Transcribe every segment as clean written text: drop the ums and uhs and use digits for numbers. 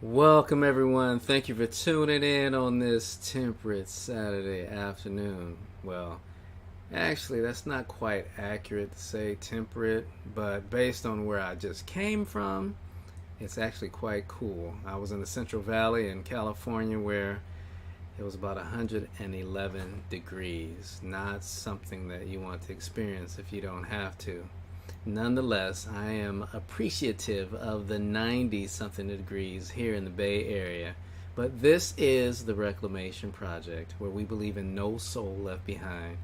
Welcome, everyone. Thank you for tuning in on this temperate Saturday afternoon. Well, actually, that's not quite accurate to say temperate, but based on where I just came from, it's actually quite cool. I was in the Central Valley in California where it was about 111 degrees. Not something that you want to experience if you don't have to. Nonetheless, I am appreciative of the 90 something degrees here in the Bay Area. But this is the Reclamation Project, where we believe in no soul left behind.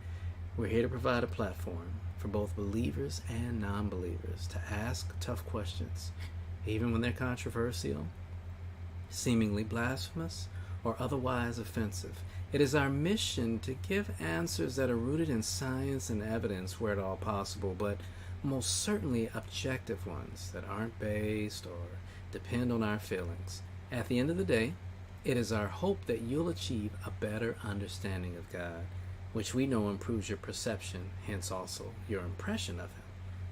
We're here to provide a platform for both believers and non believers to ask tough questions, even when they're controversial, seemingly blasphemous, or otherwise offensive. It is our mission to give answers that are rooted in science and evidence where at all possible, but most certainly objective ones that aren't based or depend on our feelings. At the end of the day, it is our hope that you'll achieve a better understanding of God, which we know improves your perception, hence also your impression of Him.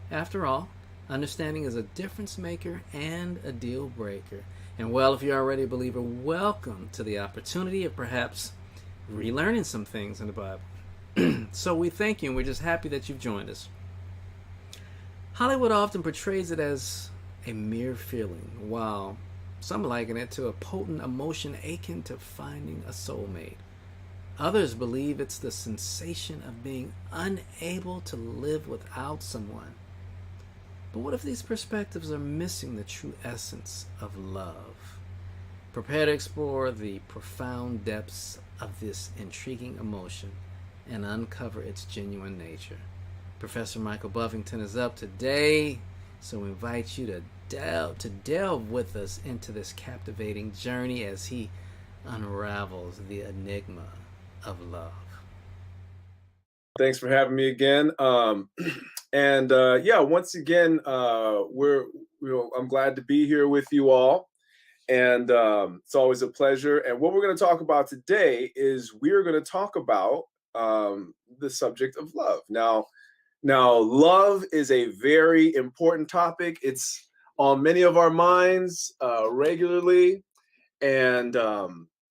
After all, understanding is a difference maker and a deal breaker. And well, if you're already a believer, welcome to the opportunity of perhaps relearning some things in the Bible. So we thank you, and we're just happy that you've joined us. Hollywood often portrays it as a mere feeling, while some liken it to a potent emotion akin to finding a soulmate. Others believe it's the sensation of being unable to live without someone. But what if these perspectives are missing the true essence of love? Prepare to explore the profound depths of this intriguing emotion and uncover its genuine nature. Professor Michael Buffington is up today, so we invite you to delve with us into this captivating journey as he unravels the enigma of love. Thanks for having me again. Yeah, once again, I'm glad to be here with you all, and it's always a pleasure. And what we're going to talk about today is we're going to talk about the subject of love. Now, love is a very important topic. It's on many of our minds regularly, and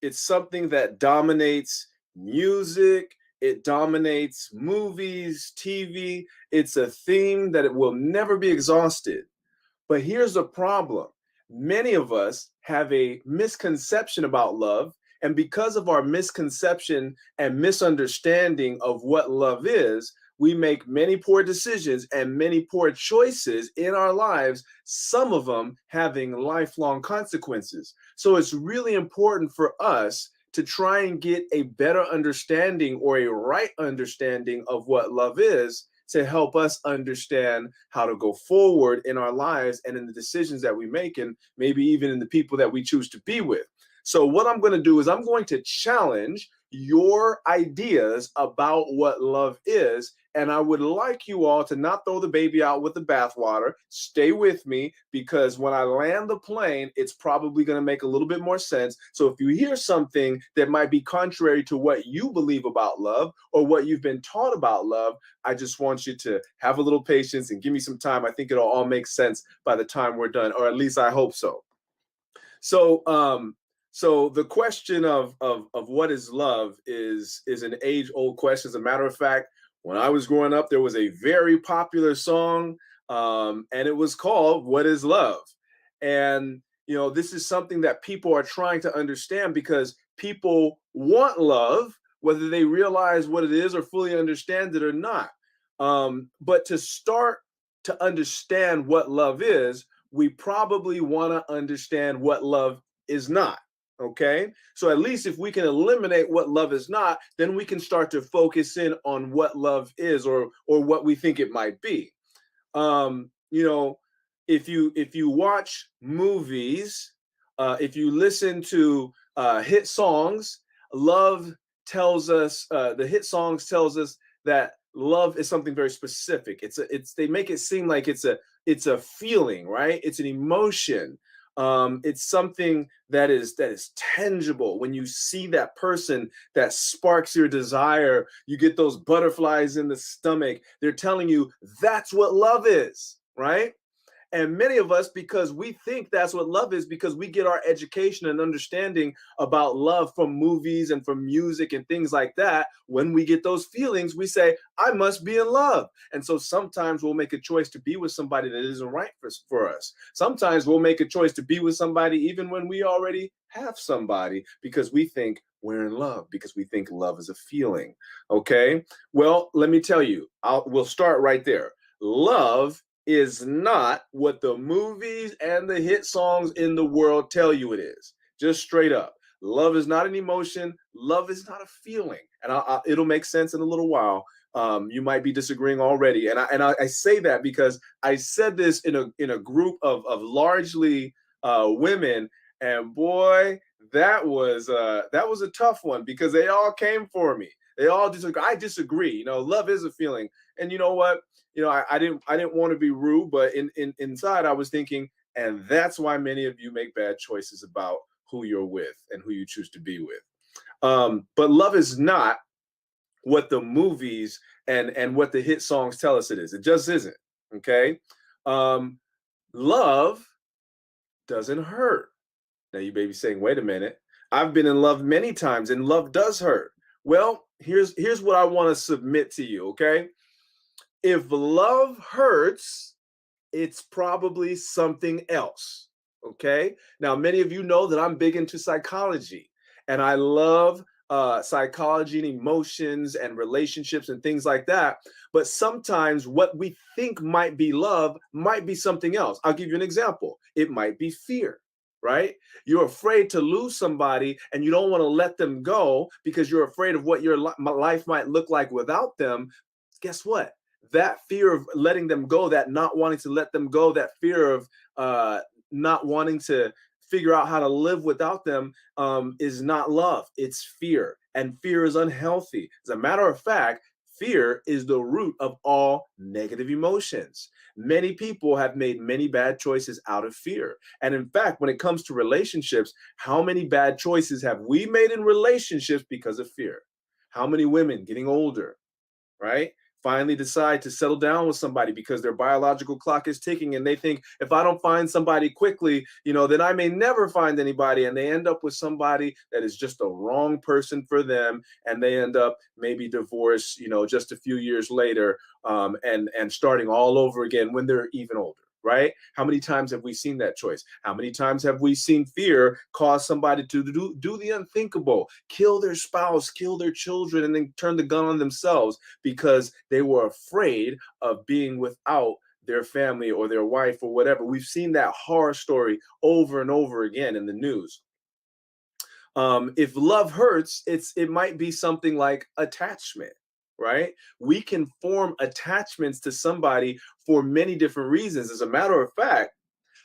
it's something that dominates music. It dominates movies, TV. It's a theme that it will never be exhausted. But here's the problem. Many of us have a misconception about love. And because of our misconception and misunderstanding of what love is, we make many poor decisions and many poor choices in our lives, some of them having lifelong consequences. So it's really important for us to try and get a better understanding or a right understanding of what love is to help us understand how to go forward in our lives and in the decisions that we make, and maybe even in the people that we choose to be with. So what I'm going to do is I'm going to challenge your ideas about what love is. And I would like you all to not throw the baby out with the bathwater. Stay with me, because when I land the plane, it's probably going to make a little bit more sense. So if you hear something that might be contrary to what you believe about love or what you've been taught about love, I just want you to have a little patience and give me some time. I think it'll all make sense by the time we're done, or at least I hope so. So the question of what is love is an age-old question. As a matter of fact, when I was growing up, there was a very popular song, and it was called "What Is Love?" And this is something that people are trying to understand, because people want love, whether they realize what it is or fully understand it or not. But to start to understand what love is, we probably want to understand what love is not. Okay, so at least if we can eliminate what love is not, then we can start to focus in on what love is, or what we think it might be. Um, you know, if you watch movies, if you listen to hit songs, love tells us the hit songs tells us that love is something very specific. They make it seem like it's a feeling, right? It's an emotion. It's something that is tangible. When you see that person, that sparks your desire, you get those butterflies in the stomach. They're telling you that's what love is, right? And many of us, because we think that's what love is, because we get our education and understanding about love from movies and from music and things like that, when we get those feelings, we say, I must be in love. And so sometimes we'll make a choice to be with somebody that isn't right for us. Sometimes we'll make a choice to be with somebody even when we already have somebody, because we think we're in love, because we think love is a feeling. Okay. Well, let me tell you, we'll start right there. Love is not what the movies and the hit songs in the world tell you it is. Just straight up. Love is not an emotion. Love is not a feeling. And it'll make sense in a little while. You might be disagreeing already. And I say that because I said this in a group of largely women. And boy, that was a tough one, because they all came for me. They all disagree. I disagree. You know, love is a feeling. And you know what? You know, I didn't want to be rude, but inside I was thinking, and that's why many of you make bad choices about who you're with and who you choose to be with. But love is not what the movies and what the hit songs tell us it is. It just isn't. Okay. Love doesn't hurt. Now you may be saying, wait a minute, I've been in love many times and love does hurt. Well, here's what I want to submit to you. Okay. If love hurts, it's probably something else. Okay. Now, many of you know that I'm big into psychology, and I love psychology and emotions and relationships and things like that. But sometimes what we think might be love might be something else. I'll give you an example. It might be fear. Right? You're afraid to lose somebody and you don't want to let them go because you're afraid of what your life might look like without them. Guess what? That fear of letting them go, that not wanting to let them go, that fear of not wanting to figure out how to live without them is not love. It's fear. And fear is unhealthy. As a matter of fact, fear is the root of all negative emotions. Many people have made many bad choices out of fear. And in fact, when it comes to relationships, how many bad choices have we made in relationships because of fear? How many women getting older, right, finally decide to settle down with somebody because their biological clock is ticking, and they think, if I don't find somebody quickly, you know, then I may never find anybody, and they end up with somebody that is just the wrong person for them, and they end up maybe divorced, you know, just a few years later, and starting all over again when they're even older. Right? How many times have we seen that choice? How many times have we seen fear cause somebody to do the unthinkable, kill their spouse, kill their children, and then turn the gun on themselves because they were afraid of being without their family or their wife or whatever? We've seen that horror story over and over again in the news. If love hurts, it might be something like attachment, right? We can form attachments to somebody for many different reasons. As a matter of fact,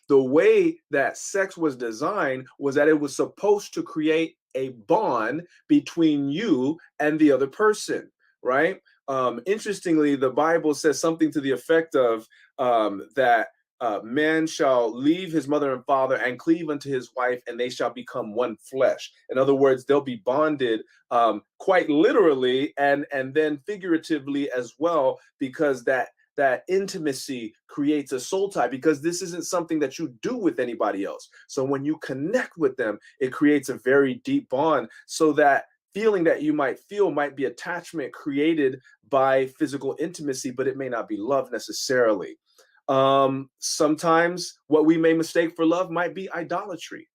the way that sex was designed was that it was supposed to create a bond between you and the other person, right? Interestingly, the Bible says something to the effect of that man shall leave his mother and father and cleave unto his wife, and they shall become one flesh. In other words, they'll be bonded quite literally and then figuratively as well, because that intimacy creates a soul tie, because this isn't something that you do with anybody else. So when you connect with them, it creates a very deep bond, so that feeling that you might feel might be attachment created by physical intimacy, but it may not be love necessarily. Sometimes what we may mistake for love might be idolatry.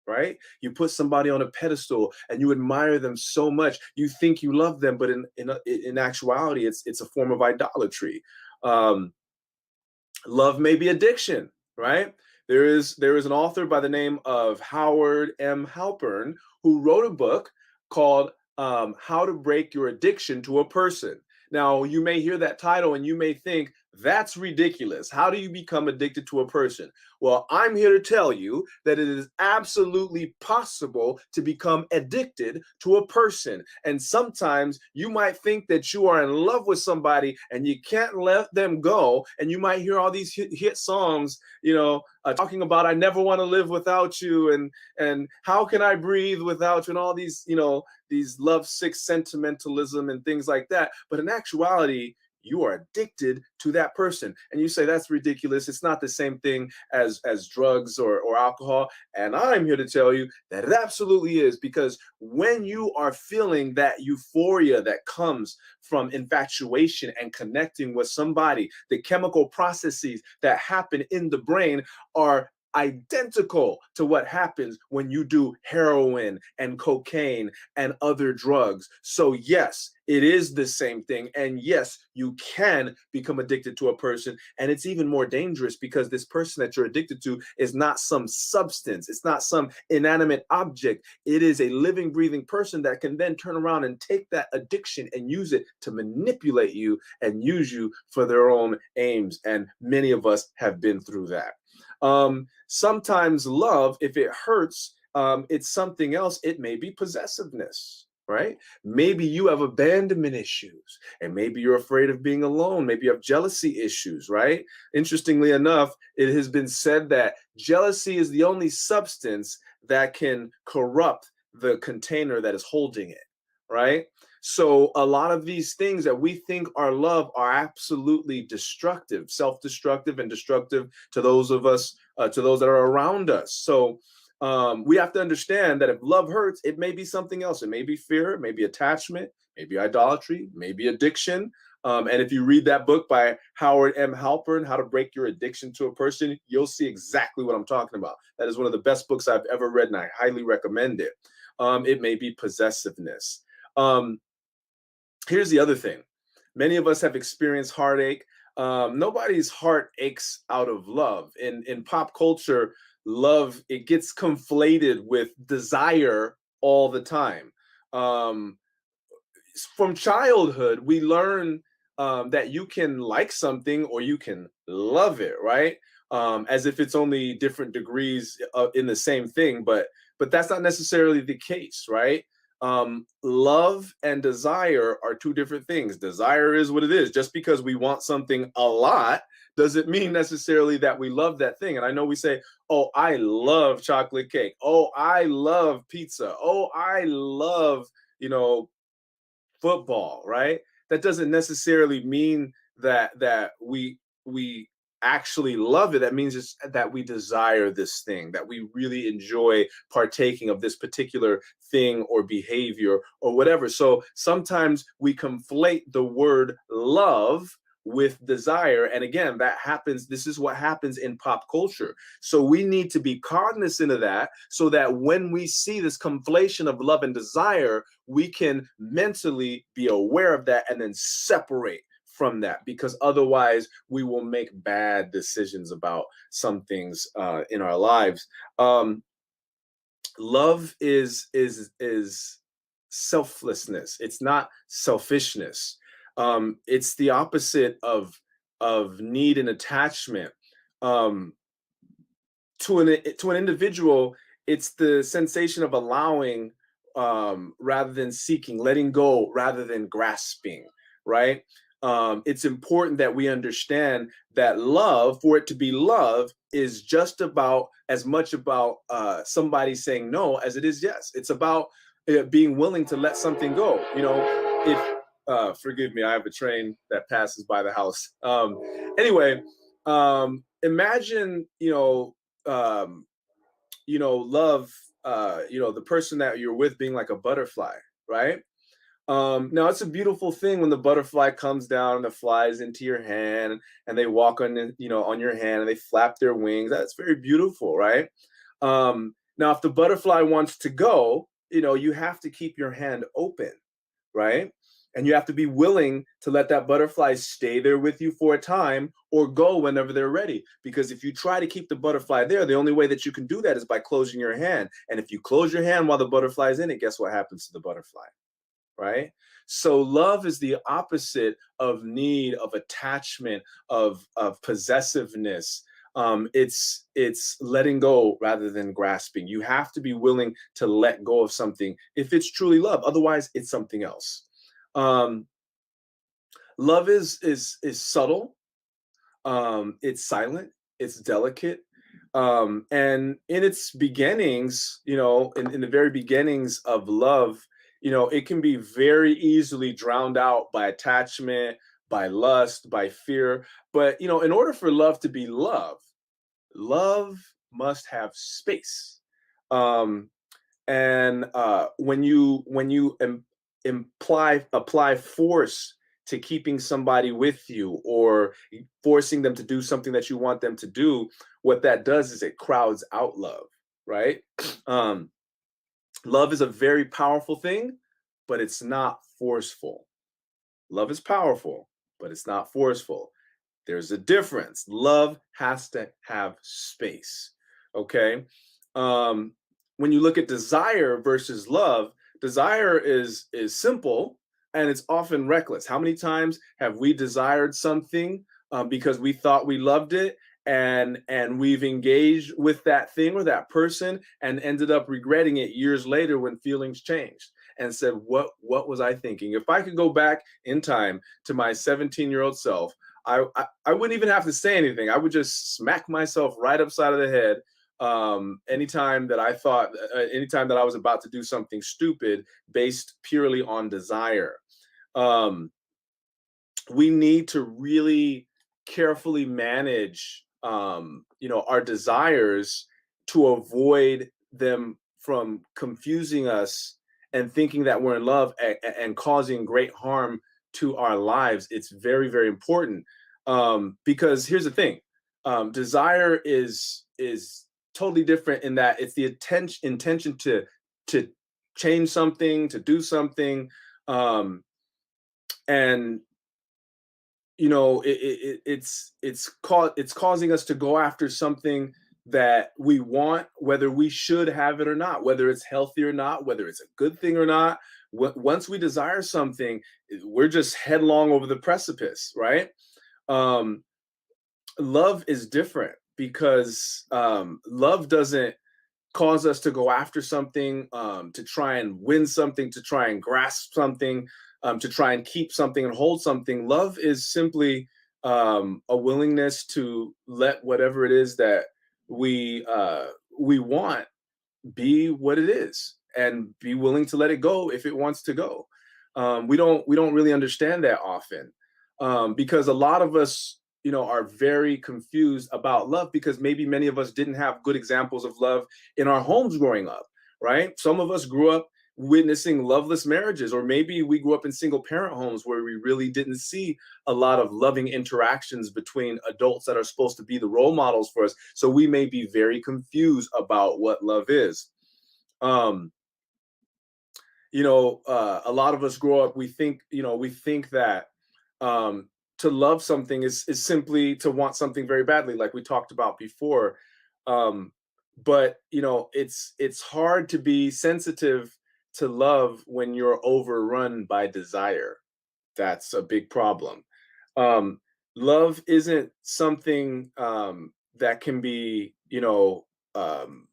Right? You put somebody on a pedestal and you admire them so much, you think you love them, but in actuality, it's a form of idolatry. Love may be addiction, right? There is an author by the name of Howard M. Halpern who wrote a book called How to Break Your Addiction to a Person. Now, you may hear that title and you may think, that's ridiculous. How do you become addicted to a person? Well, I'm here to tell you that it is absolutely possible to become addicted to a person. And sometimes you might think that you are in love with somebody and you can't let them go. And you might hear all these hit songs, you know, talking about, I never want to live without you, and how can I breathe without you, and all these, you know, these lovesick sentimentalism and things like that. But in actuality, you are addicted to that person. And you say, that's ridiculous. It's not the same thing as drugs or alcohol. And I'm here to tell you that it absolutely is, because when you are feeling that euphoria that comes from infatuation and connecting with somebody, the chemical processes that happen in the brain are identical to what happens when you do heroin and cocaine and other drugs. So yes, it is the same thing. And yes, you can become addicted to a person. And it's even more dangerous because this person that you're addicted to is not some substance. It's not some inanimate object. It is a living, breathing person that can then turn around and take that addiction and use it to manipulate you and use you for their own aims. And many of us have been through that. Sometimes love, if it hurts, it's something else. It may be possessiveness, right? Maybe you have abandonment issues, and maybe you're afraid of being alone. Maybe you have jealousy issues, right? Interestingly enough, it has been said that jealousy is the only substance that can corrupt the container that is holding it, right? So a lot of these things that we think are love are absolutely destructive, self-destructive, and destructive to those of us, to those that are around us. So we have to understand that if love hurts, it may be something else. It may be fear, it may be attachment, maybe idolatry, maybe addiction. And if you read that book by Howard M. Halpern, How to Break Your Addiction to a Person, you'll see exactly what I'm talking about. That is one of the best books I've ever read, and I highly recommend it. It may be possessiveness. Here's the other thing. Many of us have experienced heartache. Nobody's heart aches out of love. In pop culture, love, it gets conflated with desire all the time. From childhood, we learn that you can like something or you can love it, right? As if it's only different degrees in the same thing, but that's not necessarily the case, right? Love and desire are two different things. Desire is what it is. Just because we want something a lot doesn't mean necessarily that we love that thing. And I know we say, oh, I love chocolate cake. Oh, I love pizza. Oh, I love, football, right? That doesn't necessarily mean that we actually love it. That means it's that we desire this thing, that we really enjoy partaking of this particular thing or behavior or whatever. So sometimes we conflate the word love with desire. And again, that happens. This is what happens in pop culture. So we need to be cognizant of that so that when we see this conflation of love and desire, we can mentally be aware of that and then separate from that, because otherwise we will make bad decisions about some things in our lives. Love is selflessness. It's not selfishness. It's the opposite of need and attachment. To an individual, it's the sensation of allowing rather than seeking, letting go rather than grasping, right? It's important that we understand that love, for it to be love, is just about as much about somebody saying no as it is yes. It's about being willing to let something go. If forgive me, I have a train that passes by the house. Anyway, imagine love, the person that you're with being like a butterfly, right? Now it's a beautiful thing when the butterfly comes down and the flies into your hand and they walk on your hand and they flap their wings. That's very beautiful, right? Now, if the butterfly wants to go, you have to keep your hand open, right? And you have to be willing to let that butterfly stay there with you for a time or go whenever they're ready. Because if you try to keep the butterfly there, the only way that you can do that is by closing your hand. And if you close your hand while the butterfly is in it, guess what happens to the butterfly? Right? So love is the opposite of need, of attachment, of possessiveness. It's letting go rather than grasping. You have to be willing to let go of something if it's truly love. Otherwise, it's something else. Love is subtle. It's silent. It's delicate. And in its beginnings, in the very beginnings of love, it can be very easily drowned out by attachment, by lust, by fear. But in order for love to be love, love must have space. Um, and when you apply force to keeping somebody with you, or forcing them to do something that you want them to do, what that does is it crowds out love, right? um, love is a very powerful thing, but it's not forceful. Love is powerful, but it's not forceful. There's a difference. Love has to have space. Okay. Um, when you look at desire versus love, desire is simple and it's often reckless. How many times have we desired something because we thought we loved it, and we've engaged with that thing or that person and ended up regretting it years later when feelings changed, and said, what was I thinking? If I could go back in time to my 17-year-old self, I wouldn't even have to say anything. I would just smack myself right upside of the head anytime that anytime that I was about to do something stupid based purely on desire. Um, we need to really carefully manage, our desires, to avoid them from confusing us and thinking that we're in love, and causing great harm to our lives. It's very, very important, because here's the thing: desire is totally different in that it's the intention to change something, to do something, and it's causing us to go after something that we want, whether we should have it or not, whether it's healthy or not, whether it's a good thing or not. Once we desire something, we're just headlong over the precipice, right? um Love is different, because love doesn't cause us to go after something, to try and win something, to try and grasp something, to try and keep something and hold something. Love is simply a willingness to let whatever it is that we want be what it is, and be willing to let it go if it wants to go. We don't really understand that often, because a lot of us, are very confused about love, because maybe many of us didn't have good examples of love in our homes growing up, right? Some of us grew up witnessing loveless marriages, or maybe we grew up in single parent homes where we really didn't see a lot of loving interactions between adults that are supposed to be the role models for us. So we may be very confused about what love is. um a lot of us grow up, we think that um to love something is simply to want something very badly, like we talked about before. um but it's hard to be sensitive to love when you're overrun by desire. That's a big problem. um Love isn't something that can be, um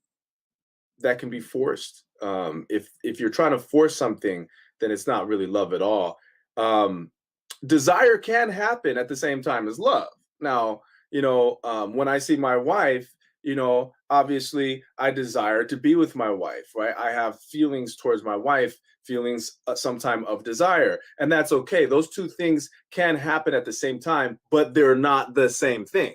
forced. If you're trying to force something, then it's not really love at all. Um, Desire can happen at the same time as love. Now, when I see my wife, obviously I desire to be with my wife, right? I have feelings towards my wife, feelings sometime of desire, and that's okay. Those two things can happen at the same time, but they're not the same thing.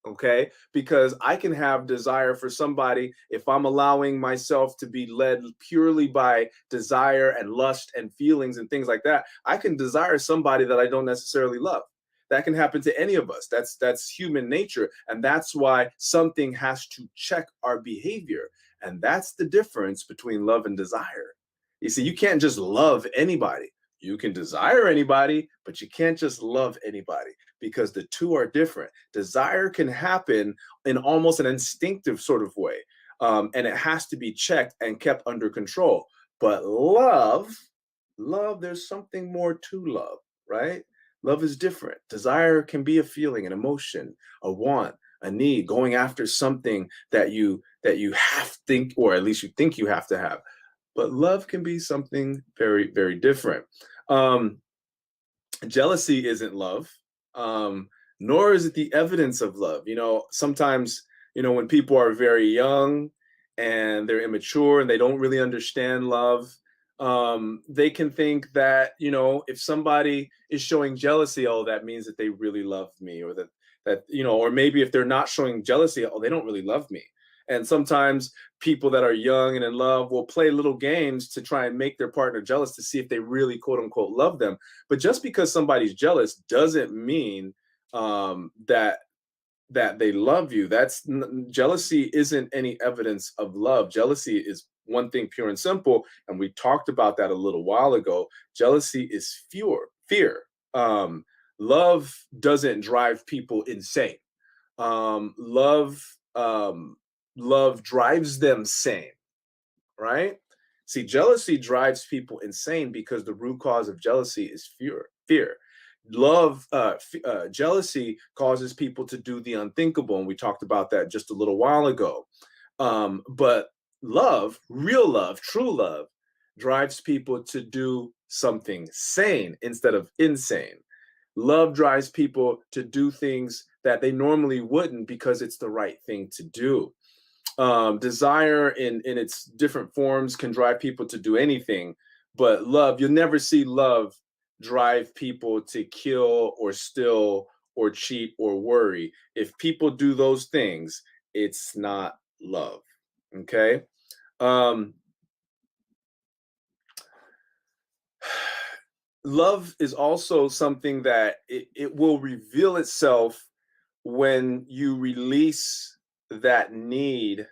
Okay, because I can have desire for somebody if I'm allowing myself to be led purely by desire and lust and feelings and things like that. I can desire somebody that I don't necessarily love. That can happen to any of us. That's human nature, and that's why something has to check our behavior. And that's the difference between love and desire. You see, you can't just love anybody. You can desire anybody, but you can't just love anybody, because the two are different. Desire can happen in almost an instinctive sort of way, and it has to be checked and kept under control. But love, there's something more to love, right? Love is different. Desire can be a feeling, an emotion, a want, a need, going after something that you have to think, or at least you think you have to have. But love can be something very, very different. Um, Jealousy isn't love, um, nor is it the evidence of love. Sometimes, when people are very young and they're immature and they don't really understand love, They can think that, if somebody is showing jealousy, oh, that means that they really love me, or or maybe if they're not showing jealousy, oh, they don't really love me. And sometimes people that are young and in love will play little games to try and make their partner jealous to see if they really, quote unquote, love them. But just because somebody's jealous doesn't mean that they love you. Jealousy isn't any evidence of love. Jealousy is one thing, pure and simple, and we talked about that a little while ago. Jealousy is fear. um Love doesn't drive people insane. um love um Love drives them sane, right? See, jealousy drives people insane because the root cause of jealousy is fear. Jealousy causes people to do the unthinkable, and we talked about that just a little while ago. But love, real love, true love, drives people to do something sane instead of insane. Love drives people to do things that they normally wouldn't because it's the right thing to do. Desire in its different forms can drive people to do anything, but love, you'll never see love drive people to kill or steal or cheat or worry. If people do those things, it's not love. Okay. um Love is also something that it will reveal itself when you release that need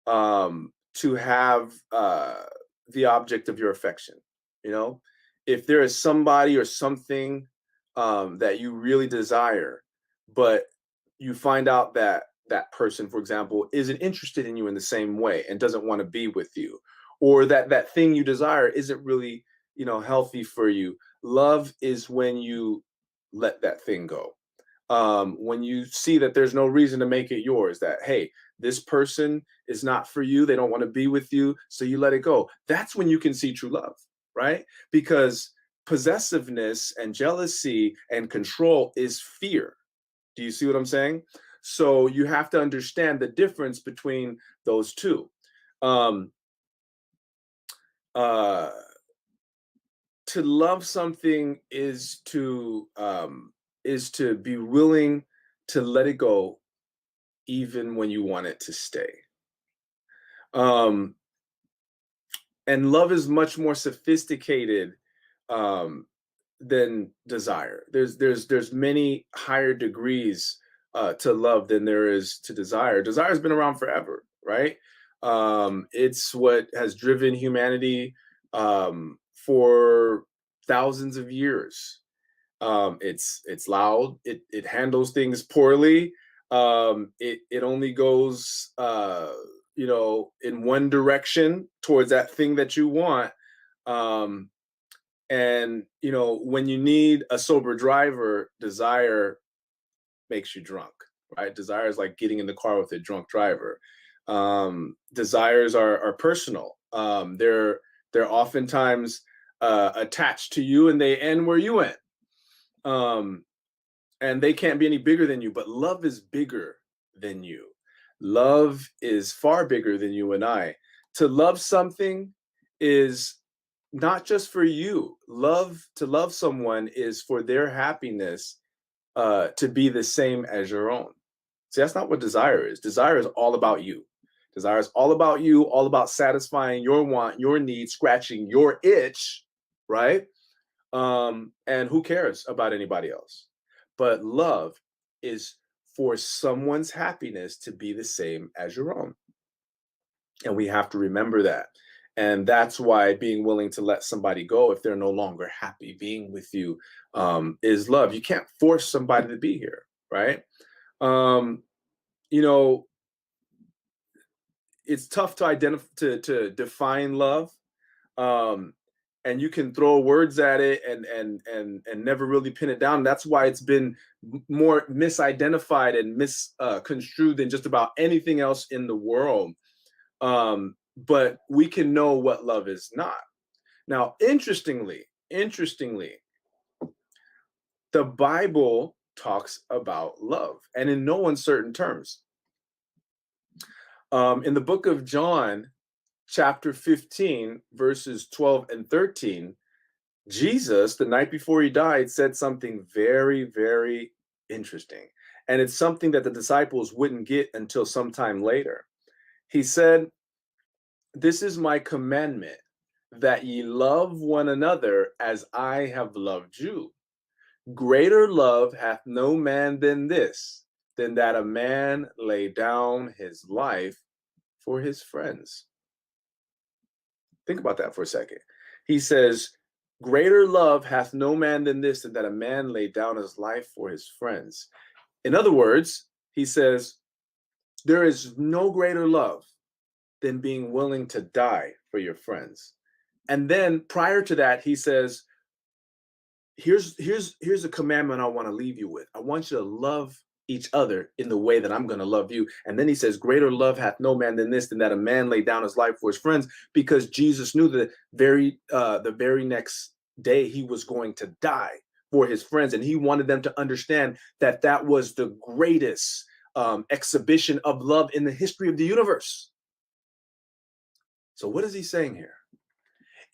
to have the object of your affection. You know, if there is somebody or something that you really desire, but you find out that that person, for example, isn't interested in you in the same way and doesn't want to be with you, or that that thing you desire isn't really, healthy for you. Love is when you let that thing go. When you see that there's no reason to make it yours, that, hey, this person is not for you, they don't want to be with you, so you let it go. That's when you can see true love, right? Because possessiveness and jealousy and control is fear. Do you see what I'm saying? So you have to understand the difference between those two. Um, uh, to love something is to be willing to let it go even when you want it to stay. Um, and love is much more sophisticated um, than desire. There's many higher degrees to love than there is to desire. Desire has been around forever, right? It's what has driven humanity for thousands of years. It's loud. It handles things poorly. It only goes in one direction towards that thing that you want. Um, and when you need a sober driver, desire makes you drunk, right? Desire is like getting in the car with a drunk driver. Desires are personal. They're oftentimes attached to you, and they end where you end. Um, and they can't be any bigger than you, but love is bigger than you. Love is far bigger than you and I. To love something is not just for you. To love someone is for their happiness to be the same as your own. See, that's not what desire is. Desire is all about you. Desire is all about you, all about satisfying your want, your need, scratching your itch, right? And who cares about anybody else? But love is for someone's happiness to be the same as your own. And we have to remember that. And that's why being willing to let somebody go if they're no longer happy being with you is love. You can't force somebody to be here, right? Um, you know, it's tough to identify to define love. Um, and you can throw words at it and never really pin it down. That's why it's been more misidentified and misconstrued than just about anything else in the world. But we can know what love is not. Now, interestingly, the Bible talks about love, and in no uncertain terms. In the book of John, chapter 15, verses 12 and 13, Jesus, the night before he died, said something very, very interesting. And it's something that the disciples wouldn't get until sometime later. He said, "This is my commandment, that ye love one another as I have loved you. Greater love hath no man than this, than that a man lay down his life for his friends." Think about that for a second. He says, "Greater love hath no man than this, than that a man lay down his life for his friends." In other words, he says, there is no greater love than being willing to die for your friends. And then prior to that, he says, here's a commandment I want to leave you with. I want you to love each other in the way that I'm going to love you. And then he says, greater love hath no man than this, than that a man lay down his life for his friends, because Jesus knew that the very next day he was going to die for his friends, and he wanted them to understand that that was the greatest exhibition of love in the history of the universe. So what is he saying here?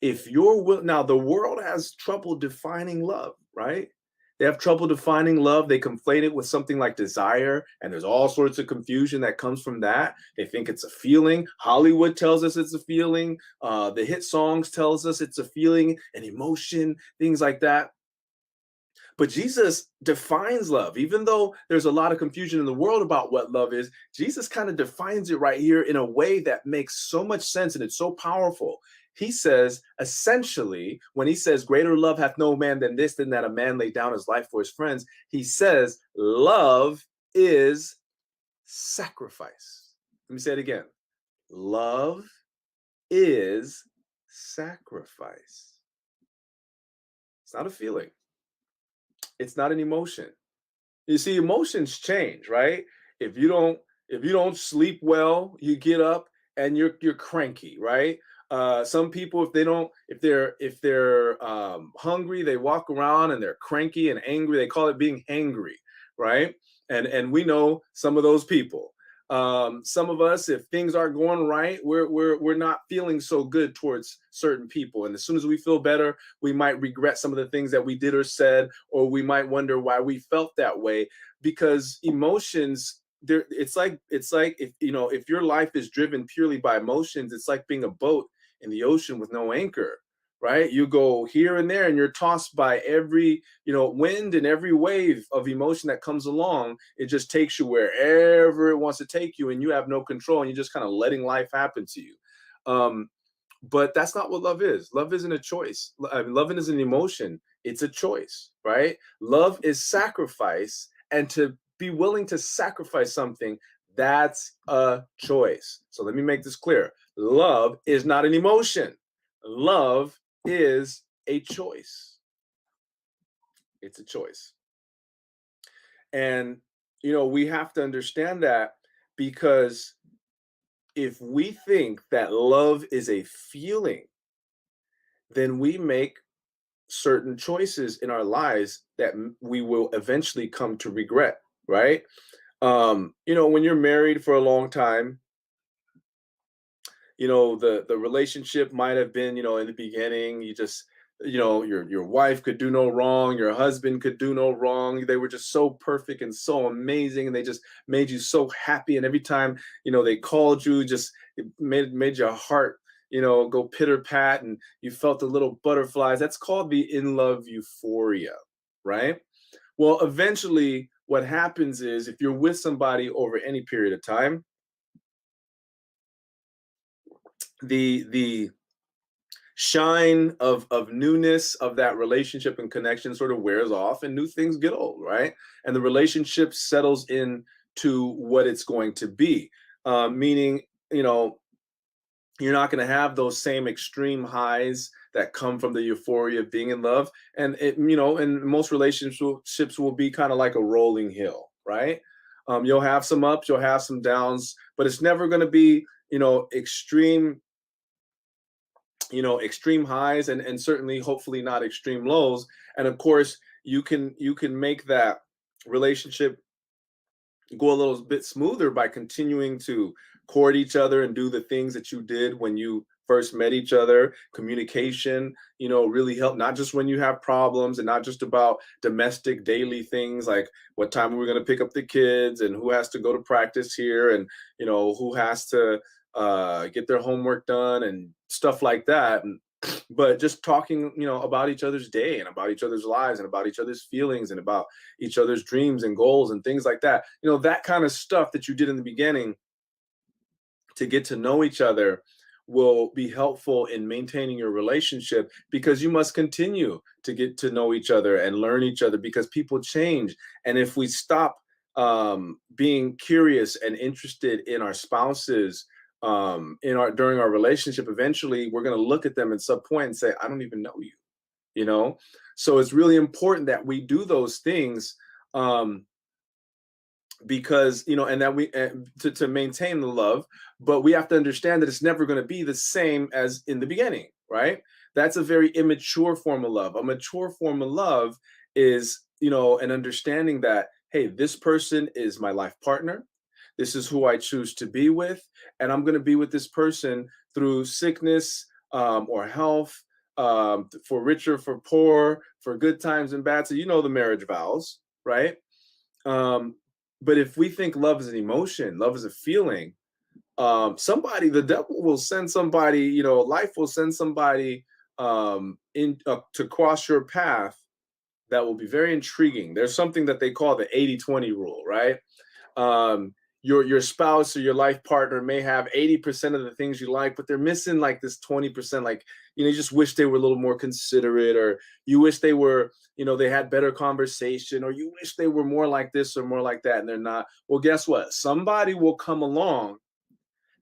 If you're now, the world has trouble defining love, right? They have trouble defining love. They conflate it with something like desire, and there's all sorts of confusion that comes from that. They think it's a feeling. Hollywood tells us it's a feeling. The hit songs tells us it's a feeling, an emotion, things like that. But Jesus defines love. Even though there's a lot of confusion in the world about what love is, Jesus kind of defines it right here in a way that makes so much sense, and it's so powerful. He says, essentially, when he says, greater love hath no man than this, than that a man lay down his life for his friends, he says, love is sacrifice. Let me say it again. Love is sacrifice. It's not a feeling. It's not an emotion. You see, emotions change, right? If you don't sleep well, you get up and you're cranky, right? Some people, if they're hungry, they walk around and they're cranky and angry. They call it being hangry, right? And we know some of those people. Some of us, if things aren't going right, we're not feeling so good towards certain people. And as soon as we feel better, we might regret some of the things that we did or said, or we might wonder why we felt that way. Because emotions, there, it's like if your life is driven purely by emotions, it's like being a boat in the ocean with no anchor, right? You go here and there and you're tossed by every wind and every wave of emotion that comes along. It just takes you wherever it wants to take you, and you have no control, and you're just kind of letting life happen to you. But that's not what love is. Love isn't a choice. Love isn't an emotion. It's a choice, right? Love is sacrifice, and to be willing to sacrifice something, that's a choice. So let me make this clear. Love is not an emotion. Love is a choice. It's a choice. And, we have to understand that, because if we think that love is a feeling, then we make certain choices in our lives that we will eventually come to regret, right? When you're married for a long time, the relationship might have been, in the beginning, you just, your wife could do no wrong, your husband could do no wrong. They were just so perfect and so amazing, and they just made you so happy. And every time, they called you, just it made your heart, go pitter pat, and you felt the little butterflies. That's called the in love euphoria, right? Well, eventually what happens is, if you're with somebody over any period of time, the shine of newness of that relationship and connection sort of wears off, and new things get old, right? And the relationship settles in to what it's going to be, meaning, you're not going to have those same extreme highs that come from the euphoria of being in love. And and most relationships will be kind of like a rolling hill, right? You'll have some ups, you'll have some downs, but it's never going to be, extreme highs, and certainly hopefully not extreme lows. And of course, you can make that relationship go a little bit smoother by continuing to court each other and do the things that you did when you first met each other. Communication, really help, not just when you have problems and not just about domestic daily things like what time are we going to pick up the kids and who has to go to practice here and, who has to get their homework done and stuff like that. But just talking, about each other's day and about each other's lives and about each other's feelings and about each other's dreams and goals and things like that. That kind of stuff that you did in the beginning to get to know each other will be helpful in maintaining your relationship, because you must continue to get to know each other and learn each other, because people change. And if we stop being curious and interested in our spouses during our relationship, eventually we're going to look at them at some point and say, I don't even know you. So it's really important that we do those things, because and that we to maintain the love. But we have to understand that it's never going to be the same as in the beginning, right? That's a very immature form of love. A mature form of love is an understanding that, hey, this person is my life partner, this is who I choose to be with, and I'm going to be with this person through sickness or health, for richer, for poor, for good times and bad. So the marriage vows, right? But if we think love is an emotion, love is a feeling, the devil will send somebody, life will send somebody to cross your path that will be very intriguing. There's something that they call the 80-20 rule, right? Your spouse or your life partner may have 80% of the things you like, but they're missing like this 20%. Like, you just wish they were a little more considerate, or you wish they were, they had better conversation, or you wish they were more like this or more like that, and they're not. Well, guess what? Somebody will come along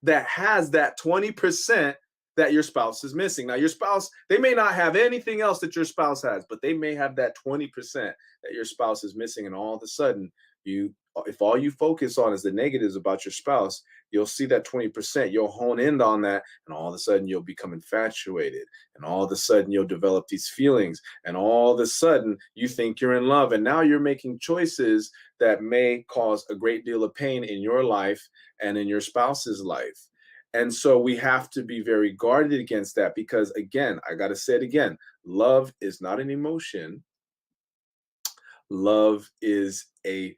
that has that 20% that your spouse is missing. Now, your spouse, they may not have anything else that your spouse has, but they may have that 20% that your spouse is missing. And all of a sudden, if all you focus on is the negatives about your spouse, you'll see that 20%, you'll hone in on that, and all of a sudden you'll become infatuated, and all of a sudden you'll develop these feelings, and all of a sudden you think you're in love, and now you're making choices that may cause a great deal of pain in your life and in your spouse's life. And so we have to be very guarded against that, because again, I got to say it again, love is not an emotion. Love is a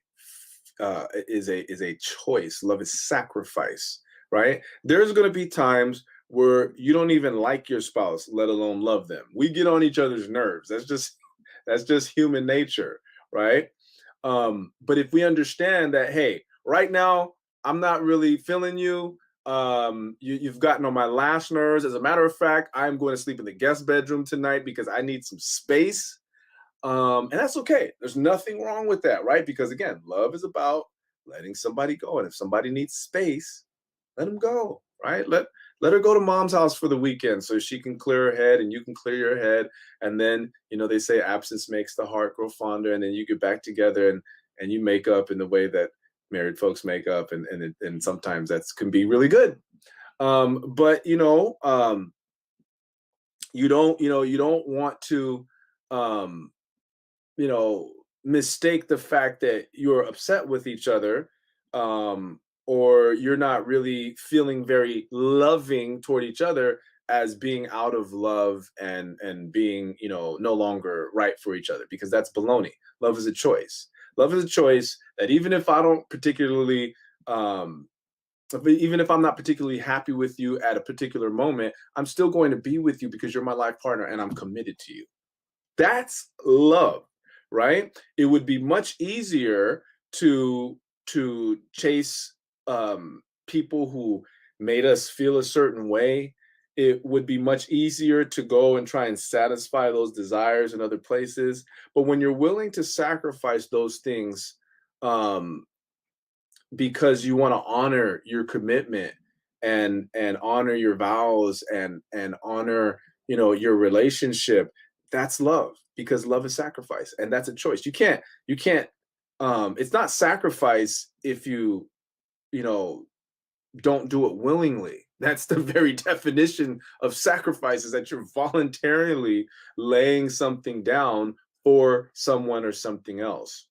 choice. Love is sacrifice, right? There's going to be times where you don't even like your spouse, let alone love them. We get on each other's nerves. That's just human nature, right? But if we understand that, hey, right now I'm not really feeling you. You've gotten on my last nerves. As a matter of fact, I'm going to sleep in the guest bedroom tonight because I need some space. And that's okay. There's nothing wrong with that, right? Because again, love is about letting somebody go. And if somebody needs space, let them go, right? Let her go to mom's house for the weekend so she can clear her head and you can clear your head. And then, they say absence makes the heart grow fonder. And then you get back together and you make up in the way that married folks make up. And sometimes that can be really good. But you don't want to, mistake the fact that you're upset with each other, or you're not really feeling very loving toward each other, as being out of love and being, no longer right for each other, because that's baloney. Love is a choice. Love is a choice that even if I don't particularly, even if I'm not particularly happy with you at a particular moment, I'm still going to be with you because you're my life partner and I'm committed to you. That's love, right? It would be much easier to chase people who made us feel a certain way. It would be much easier to go and try and satisfy those desires in other places. But when you're willing to sacrifice those things, because you want to honor your commitment and honor your vows and honor your relationship, that's love, because love is sacrifice, and that's a choice. You can't it's not sacrifice if you don't do it willingly. That's the very definition of sacrifice, is that you're voluntarily laying something down for someone or something else.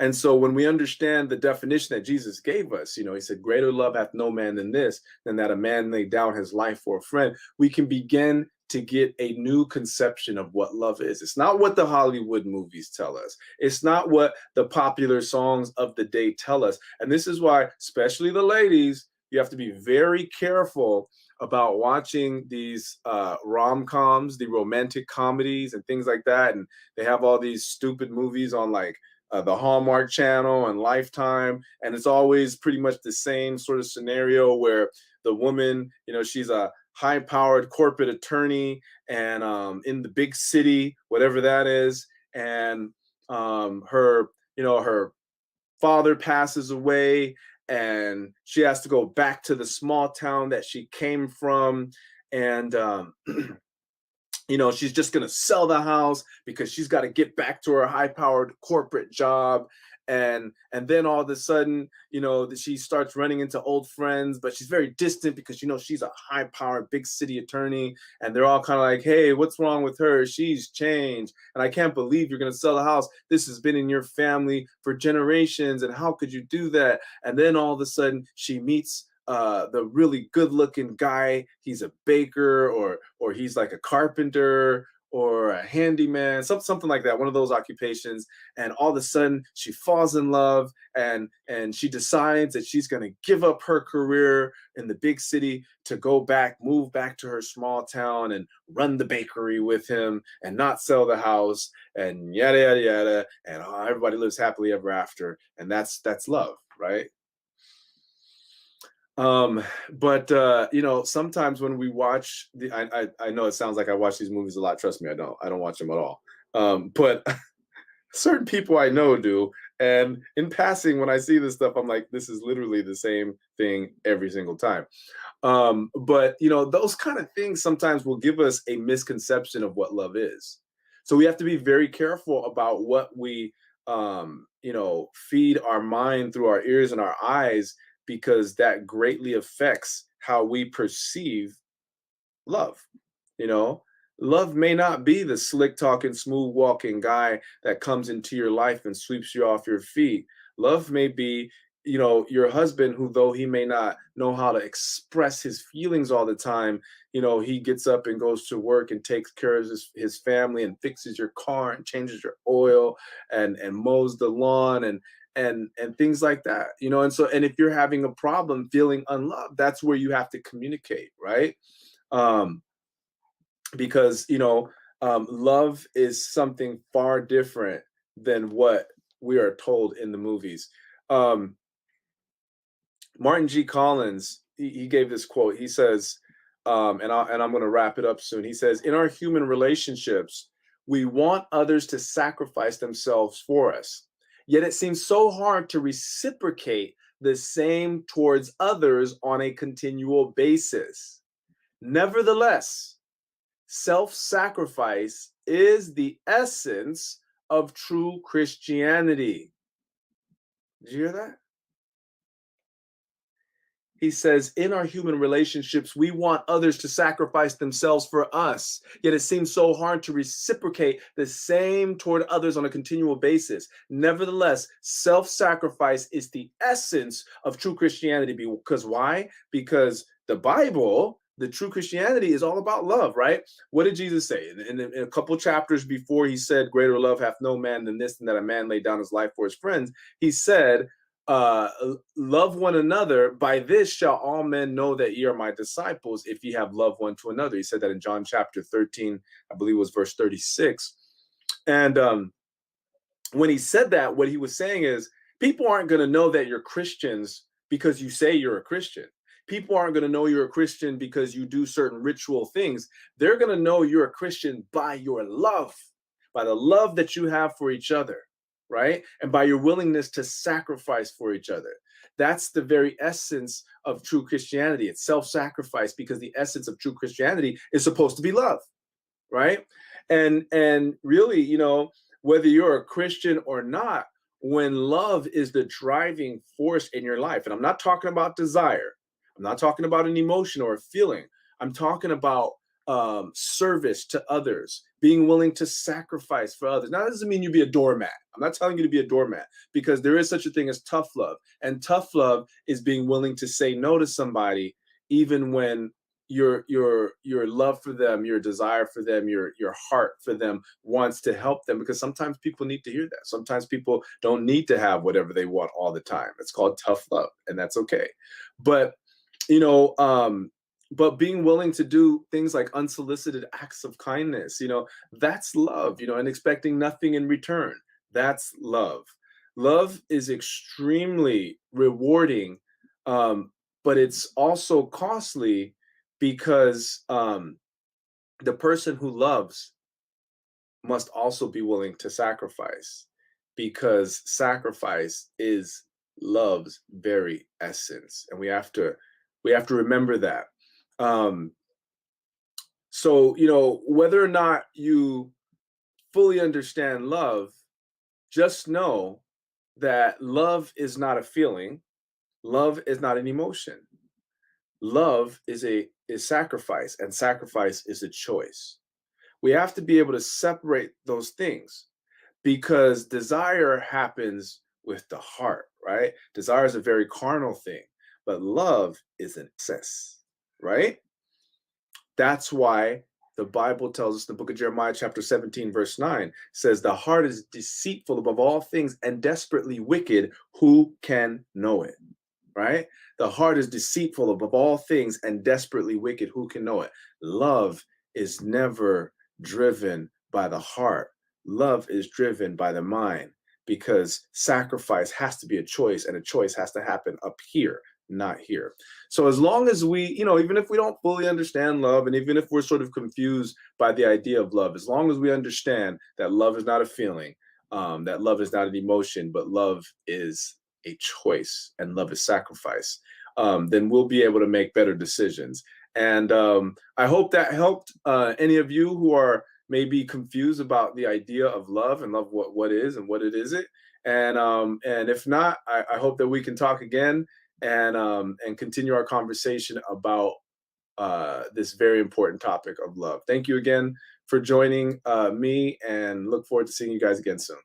And so when we understand the definition that Jesus gave us, he said, greater love hath no man than this, than that a man lay down his life for a friend, we can begin to get a new conception of what love is. It's not what the Hollywood movies tell us. It's not what the popular songs of the day tell us. And this is why, especially the ladies, you have to be very careful about watching these rom-coms, the romantic comedies and things like that. And they have all these stupid movies on like the Hallmark Channel and Lifetime. And it's always pretty much the same sort of scenario where the woman, she's a high-powered corporate attorney and in the big city, whatever that is. And her father passes away and she has to go back to the small town that she came from. And she's just going to sell the house because she's got to get back to her high-powered corporate job. And then all of a sudden, she starts running into old friends, but she's very distant because, she's a high-powered big city attorney. And they're all kind of like, hey, what's wrong with her? She's changed. And I can't believe you're going to sell the house. This has been in your family for generations. And how could you do that? And then all of a sudden she meets the really good-looking guy. He's a baker or he's like a carpenter or a handyman, something like that, one of those occupations. And all of a sudden she falls in love and she decides that she's going to give up her career in the big city to move back to her small town and run the bakery with him and not sell the house and yada, yada, yada. And everybody lives happily ever after. And that's love, right? But sometimes when we watch I know it sounds like I watch these movies a lot. Trust me, I don't watch them at all. But certain people I know do. And in passing, when I see this stuff, I'm like, this is literally the same thing every single time. But those kind of things sometimes will give us a misconception of what love is. So we have to be very careful about what we, feed our mind through our ears and our eyes, because that greatly affects how we perceive love. Love may not be the slick talking, smooth walking guy that comes into your life and sweeps you off your feet. Love may be, your husband who, though he may not know how to express his feelings all the time, he gets up and goes to work and takes care of his family and fixes your car and changes your oil and mows the lawn and things like that, and if you're having a problem feeling unloved, that's where you have to communicate, right? Because love is something far different than what we are told in the movies. Martin G. Collins, he gave this quote. He says, and I'm going to wrap it up soon. He says, in our human relationships, we want others to sacrifice themselves for us. Yet it seems so hard to reciprocate the same towards others on a continual basis. Nevertheless, self-sacrifice is the essence of true Christianity. Did you hear that? He says, in our human relationships, we want others to sacrifice themselves for us. Yet it seems so hard to reciprocate the same toward others on a continual basis. Nevertheless, self-sacrifice is the essence of true Christianity. Because why? Because the Bible, the true Christianity, is all about love, right? What did Jesus say? In a couple chapters before, he said, greater love hath no man than this, than that a man lay down his life for his friends. He said, love one another. By this shall all men know that ye are my disciples, if ye have love one to another. He said that in John chapter 13, I believe it was verse 36. And when he said that, what he was saying is, people aren't going to know that you're Christians because you say you're a Christian. People aren't going to know you're a Christian because you do certain ritual things. They're going to know you're a Christian by your love, by the love that you have for each other, right? And by your willingness to sacrifice for each other. That's the very essence of true Christianity. It's self-sacrifice, because the essence of true Christianity is supposed to be love, right? And really, whether you're a Christian or not, when love is the driving force in your life, and I'm not talking about desire, I'm not talking about an emotion or a feeling, I'm talking about service to others, being willing to sacrifice for others. Now, that doesn't mean you be a doormat. I'm not telling you to be a doormat, because there is such a thing as tough love. And tough love is being willing to say no to somebody, even when your love for them, your desire for them, your heart for them wants to help them, because sometimes people need to hear that. Sometimes people don't need to have whatever they want all the time. It's called tough love, and that's okay. But you know, but being willing to do things like unsolicited acts of kindness, that's love, and expecting nothing in return. That's love. Love is extremely rewarding, but it's also costly, because the person who loves must also be willing to sacrifice, because sacrifice is love's very essence, and we have to remember that. um so whether or not you fully understand love, just know that love is not a feeling, love is not an emotion. Love is sacrifice, and sacrifice is a choice. We have to be able to separate those things, because desire happens with the heart, right? Desire is a very carnal thing, but love is an excess, right? That's why the Bible tells us in the book of Jeremiah, chapter 17, verse 9, says, "The heart is deceitful above all things and desperately wicked. Who can know it?" Right? The heart is deceitful above all things and desperately wicked. Who can know it? Love is never driven by the heart. Love is driven by the mind, because sacrifice has to be a choice, and a choice has to happen up here, not here. So as long as we, even if we don't fully understand love, and even if we're sort of confused by the idea of love, as long as we understand that love is not a feeling, that love is not an emotion, but love is a choice, and love is sacrifice, then we'll be able to make better decisions. And I hope that helped any of you who are maybe confused about the idea of love, and love, what is and what it isn't. And if not, I hope that we can talk again, and continue our conversation about this very important topic of love. Thank you again for joining me, and look forward to seeing you guys again soon.